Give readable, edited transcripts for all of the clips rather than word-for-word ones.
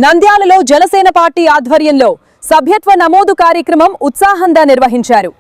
నంద్యాలలో జనసేన పార్టీ ఆధ్వర్యంలో సభ్యత్వ నమోదు కార్యక్రమం ఉత్సాహంగా నిర్వహించారు.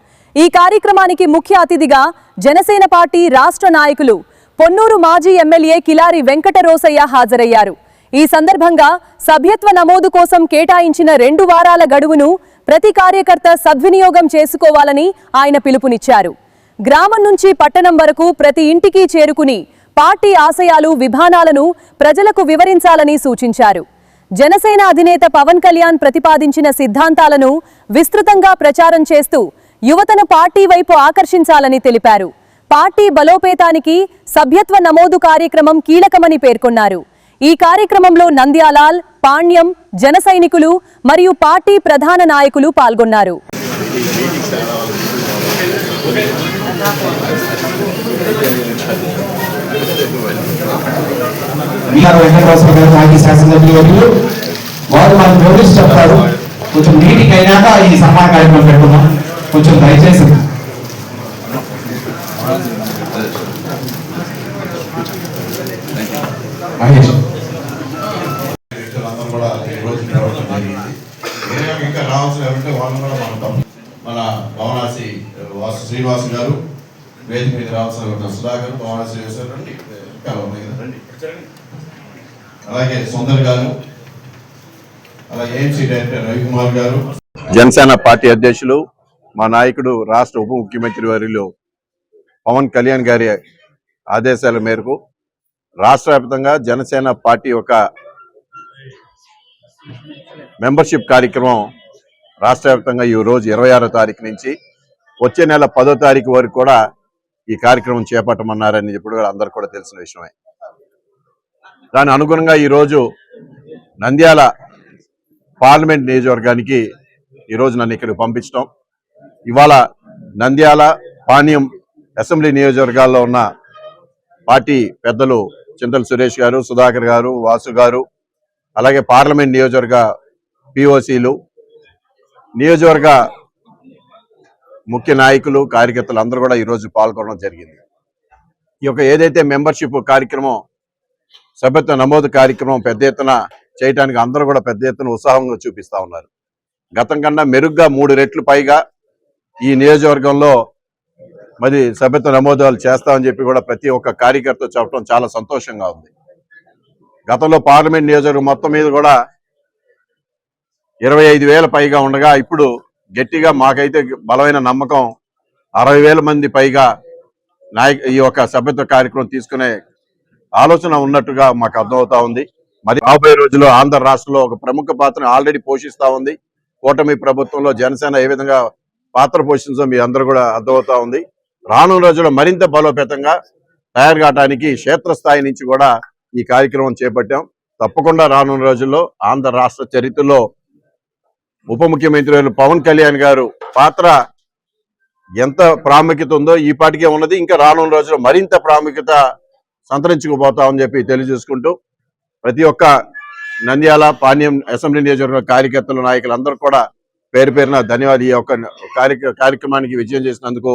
ఈ కార్యక్రమానికి ముఖ్య అతిథిగా జనసేన పార్టీ రాష్ట్ర నాయకులు పొన్నూరు మాజీ ఎమ్మెల్యే కిలారి వెంకటరోసయ్య హాజరయ్యారు. ఈ సందర్భంగా సభ్యత్వ నమోదు కోసం కేటాయించిన 2 వారాల గడువును ప్రతి కార్యకర్త సద్వినియోగం చేసుకోవాలని ఆయన పిలుపునిచ్చారు. గ్రామం నుంచి పట్టణం వరకు ప్రతి ఇంటికి చేరుకుని పార్టీ ఆశయాలు విధానాలను ప్రజలకు వివరించాలని సూచించారు. జనసేన అధినేత పవన్ కళ్యాణ్ ప్రతిపాదించిన సిద్ధాంతాలను విస్తృతంగా ప్రచారం చేస్తూ యువతను పార్టీ వైపు ఆకర్షించాలని తెలిపారు. పార్టీ బలోపేతానికి సభ్యత్వ నమోదు కార్యక్రమం కీలకమని పేర్కొన్నారు. ఈ కార్యక్రమంలో నంద్యాలాల్, పాణ్యం, జన సైనికులు మరియు పార్టీ ప్రధాన నాయకులు పాల్గొన్నారు. వారు మనకు నోటీస్ చెప్తారు. కొంచెం మీటింగ్ అయినాక ఈ సన్మాన కార్యక్రమం పెట్టుకున్నాం. కొంచెం దయచేసి మహేష్ కూడా ఈరోజు నిర్వహించడం జరిగింది. ఇంకా రావాల్సిన ఎవరంటే వాళ్ళు కూడా మన భవనాసి శ్రీనివాస్ గారు, వేదిక మీద రావాల్సిన సుధాకర్, భవనాసి రండి, రండి, అలాగే సుందర్ గారు, అలాగే ఏఎంసీ డైరెక్టర్ రవికుమార్ గారు. జనసేన పార్టీ అధ్యక్షులు మా నాయకుడు రాష్ట్ర ఉప ముఖ్యమంత్రి వర్యులు పవన్ కళ్యాణ్ గారి ఆదేశాల మేరకు రాష్ట్ర వ్యాప్తంగా జనసేన పార్టీ యొక్క మెంబర్షిప్ కార్యక్రమం రాష్ట్ర వ్యాప్తంగా ఈ రోజు 26వ తారీఖు నుంచి వచ్చే నెల 10వ తారీఖు వరకు కూడా ఈ కార్యక్రమం చేపట్టమన్నారని ఇప్పుడు అందరూ కూడా తెలిసిన విషయమే. దాని అనుగుణంగా ఈరోజు నంద్యాల పార్లమెంట్ నియోజకవర్గానికి ఈరోజు నన్ను ఇక్కడికి పంపించడం, ఇవాళ నంద్యాల, పాణ్యం అసెంబ్లీ నియోజకవర్గాల్లో ఉన్న పార్టీ పెద్దలు చింతల సురేష్ గారు, సుధాకర్ గారు, వాసు గారు, అలాగే పార్లమెంట్ నియోజకవర్గ పిఓసీలు, నియోజకవర్గ ముఖ్య నాయకులు, కార్యకర్తలు అందరూ కూడా ఈరోజు పాల్గొనడం జరిగింది. ఈ యొక్క ఏదైతే మెంబర్షిప్ కార్యక్రమం, సభ్యత్వ నమోదు కార్యక్రమం పెద్ద ఎత్తున చేయడానికి అందరూ కూడా పెద్ద ఎత్తున ఉత్సాహంగా చూపిస్తా ఉన్నారు. గతం కన్నా మెరుగ్గా 3 రెట్లు పైగా ఈ నియోజకవర్గంలో మరి సభ్యత్వ నమోదాలు చేస్తామని చెప్పి కూడా ప్రతి ఒక్క కార్యకర్త చెప్పడం చాలా సంతోషంగా ఉంది. గతంలో పార్లమెంట్ నియోజకవర్గం మొత్తం మీద కూడా 25,000 పైగా ఉండగా ఇప్పుడు గట్టిగా మాకైతే బలమైన నమ్మకం 60,000 మంది పైగా ఈ యొక్క సభ్యత్వ కార్యక్రమం తీసుకునే ఆలోచన ఉన్నట్టుగా మాకు అర్థమవుతా ఉంది. మరి రాబోయే రోజుల్లో ఆంధ్ర రాష్ట్రంలో ఒక ప్రముఖ పాత్రను ఆల్రెడీ పోషిస్తా ఉంది. కూటమి ప్రభుత్వంలో జనసేన ఏ విధంగా పాత్ర పోషించో మీ అందరూ కూడా అర్థమవుతా ఉంది. రానున్న రోజుల్లో మరింత బలోపేతంగా తయారు కావడానికి క్షేత్రస్థాయి నుంచి కూడా ఈ కార్యక్రమం చేపట్టాం. తప్పకుండా రానున్న రోజుల్లో ఆంధ్ర రాష్ట్ర చరిత్రలో ఉప ముఖ్యమంత్రి పవన్ కళ్యాణ్ గారు పాత్ర ఎంత ప్రాముఖ్యత ఉందో ఈ పాటికే ఉన్నది, ఇంకా రానున్న రోజుల్లో మరింత ప్రాముఖ్యత సంతరించుకుపోతామని చెప్పి తెలియజేసుకుంటూ ప్రతి ఒక్క నంద్యాల, పాణ్యం అసెంబ్లీ నియోజకవర్గ కార్యకర్తలు, నాయకులు అందరూ కూడా పేరు పేరున ధన్యవాదాలు. ఈ యొక్క కార్యక్రమానికి విజయం చేసినందుకు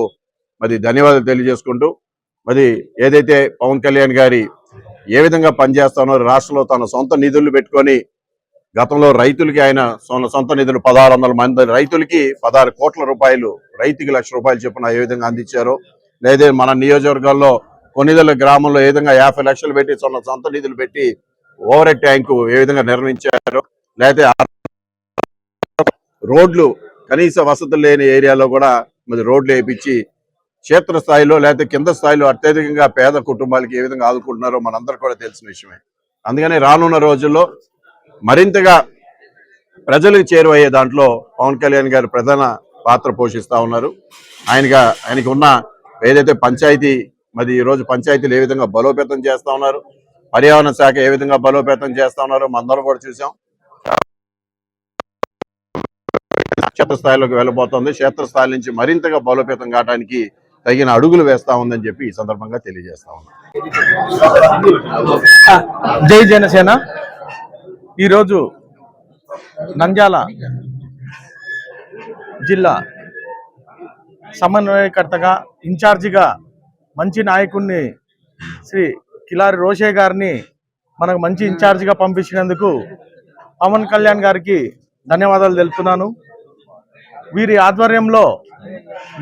మరి ధన్యవాదాలు తెలియజేసుకుంటూ మరి ఏదైతే పవన్ కళ్యాణ్ గారి ఏ విధంగా పనిచేస్తానో రాష్ట్రంలో తన సొంత నిధులు పెట్టుకొని గతంలో రైతులకి ఆయన సొంత నిధులు 1600 మంది రైతులకి 16 కోట్ల రూపాయలు, రైతుకి ₹1,00,000 చొప్పున ఏ విధంగా అందించారో, లేదా మన నియోజకవర్గాల్లో కొన్నిదల గ్రామంలో ఏ విధంగా 50 లక్షలు పెట్టి సొంత నిధులు పెట్టి ఓవర్ హెడ్ ట్యాంకు ఏ విధంగా నిర్మించారో, లేదా రోడ్లు కనీస వసతులు లేని ఏరియాలో కూడా మరి రోడ్లు వేయించి క్షేత్రస్థాయిలో లేదా కింద స్థాయిలో అత్యధికంగా పేద కుటుంబాలకి ఏ విధంగా ఆదుకుంటున్నారో మనందరూ కూడా తెలిసిన విషయమే. అందుకని రానున్న రోజుల్లో మరింతగా ప్రజలకు చేరువయ్యే దాంట్లో పవన్ కళ్యాణ్ గారు ప్రధాన పాత్ర పోషిస్తా ఉన్నారు. ఆయనకి ఉన్న ఏదైతే పంచాయతీ, మరి ఈరోజు పంచాయతీలు ఏ విధంగా బలోపేతం చేస్తా ఉన్నారు, పర్యావరణ శాఖ ఏ విధంగా బలోపేతం చేస్తా ఉన్నారో మనందరం కూడా చూసాం. క్షేత్రస్థాయిలోకి వెళ్ళబోతోంది. క్షేత్రస్థాయి నుంచి మరింతగా బలోపేతం కావడానికి తగిన అడుగులు వేస్తా ఉందని చెప్పి ఈ సందర్భంగా తెలియజేస్తా ఉన్నాం. జై జనసేన. ఈరోజు నంద్యాల జిల్లా సమన్వయకర్తగా, ఇన్ఛార్జిగా మంచి నాయకుడిని శ్రీ కిలారి రోషయ్య గారిని మనకు మంచి ఇన్ఛార్జిగా పంపించినందుకు పవన్ కళ్యాణ్ గారికి ధన్యవాదాలు తెలుపుతున్నాను. వీరి ఆధ్వర్యంలో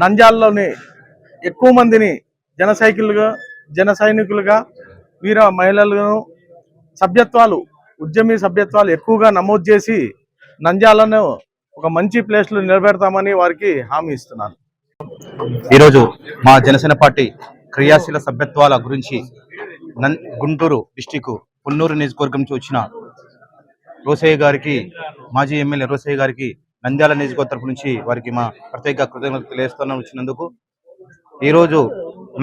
నంద్యాలలోని ఎక్కువ మందిని జన సైనికులుగా వీర మహిళలను ఉద్యమీ సభ్యత్వాలు ఎక్కువగా నమోదు చేసి నంద్యాలను ఒక మంచి ప్లేస్లో నిలబెడతామని వారికి హామీ ఇస్తున్నాను. ఈరోజు మా జనసేన పార్టీ క్రియాశీల సభ్యత్వాల గురించి గుంటూరు డిస్టిక్ పొన్నూరు నియోజకవర్గం నుంచి వచ్చిన రోసయ్య గారికి, మాజీ ఎమ్మెల్యే రోసయ్య గారికి నంద్యాల నియోజకవర్గం తరపు నుంచి వారికి మా ప్రత్యేక కృతజ్ఞతలు తెలియజేస్తున్నాం వచ్చినందుకు. ఈరోజు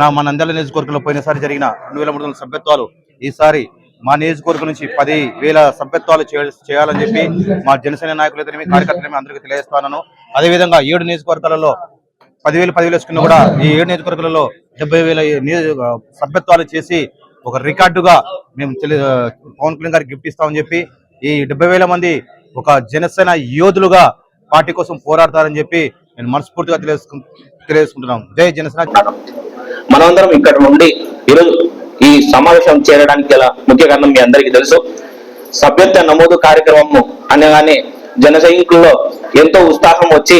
మా నంద్యాల నియోజకవర్గంలో పోయినసారి జరిగిన 2300 సభ్యత్వాలు ఈసారి మా నియోజకవర్గం నుంచి 10,000 సభ్యత్వాలు చేయాలని చెప్పి మా జనసేన నాయకులైతే కార్యకర్తలు అందరికీ తెలియజేస్తున్నాను. అదేవిధంగా 7 నియోజకవర్గాలలో 10,000 వేసుకున్నా కూడా ఈ 7 నియోజకవర్గాలలో 70,000 సభ్యత్వాలు చేసి ఒక రికార్డుగా మేము పవన్ కళ్యాణ్ గారికి గిఫ్ట్ ఇస్తామని చెప్పి ఈ 70,000 మంది ఒక జనసేన యోధులుగా పార్టీ కోసం పోరాడతారని చెప్పి నేను మనస్ఫూర్తిగా తెలియజేసుకుంటున్నాం. జై జనసేన. మనమందరం ఇక్కడ నుండి ఈరోజు ఈ సమావేశం చేరడానికి గల ముఖ్య కారణం మీ అందరికీ తెలుసు. సభ్యత్వ నమోదు కార్యక్రమం అనగానే జన సైనికుల్లో ఎంతో ఉత్సాహం వచ్చి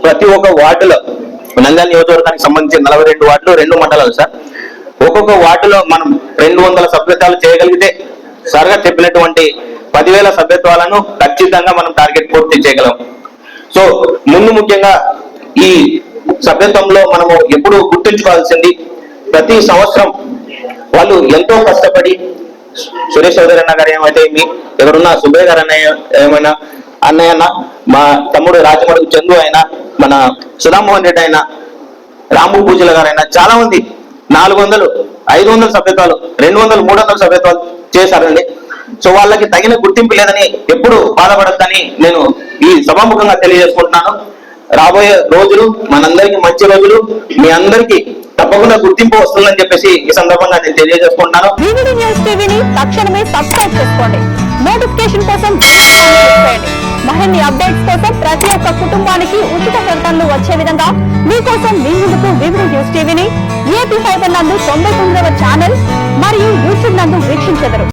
ప్రతి ఒక్క వార్డులో నంద్యాల నియోజకవర్గానికి సంబంధించి 42 వార్డులు 2 మండలాలు సార్. ఒక్కొక్క వార్డులో మనం 200 సభ్యత్వాలు చేయగలిగితే సార్గా చెప్పినటువంటి 10,000 సభ్యత్వాలను ఖచ్చితంగా మనం టార్గెట్ పూర్తి చేయగలం. సో ముందు ముఖ్యంగా ఈ సభ్యత్వంలో మనము ఎప్పుడు గుర్తుంచుకోవాల్సింది, ప్రతి సంవత్సరం వాళ్ళు ఎంతో కష్టపడి సురేష్ చౌదరి అన్న గారు ఏమైతే ఎవరున్నా సుబ్బయ్య గారు ఏమైనా అన్నయ్య, మా తమ్ముడు రాజమడుగు చందు అయినా, మన సుధామోహన్ రెడ్డి అయినా, రాము పూజల గారైనా చాలా మంది 400, 500 సభ్యత్వాలు, 200, 300 సభ్యత్వాలు చేశారండి. సో వాళ్ళకి తగిన గుర్తింపు లేదని ఎప్పుడు బాధపడద్దని నేను ఈ సభాముఖంగా తెలియజేసుకుంటున్నాను. రాబోయే రోజులు మనందరికీ మంచి రోజులు, మీ అందరికీ తప్పకుండా గుర్తింపు వస్తుందని చెప్పేసి ఈ సందర్భంగా నేను తెలియజేసుకుంటున్నాను. వివిడి న్యూస్ టీవీని తక్షణమే సబ్స్క్రైబ్ చేసుకోండి. నోటిఫికేషన్ కోసం బెల్ ఐకాన్ క్లిక్ చేయండి. మరిన్ని అప్డేట్స్ కోసం ప్రతి ఒక్క కుటుంబానికి ఉచిత ప్రకటనలు వచ్చే విధంగా మీకోసం మీ ముందుకు వివిడి న్యూస్ టీవీని ఏపీ 5 నందు 99వ ఛానల్ మరియు యూట్యూబ్ నందు వీక్షించెదరు.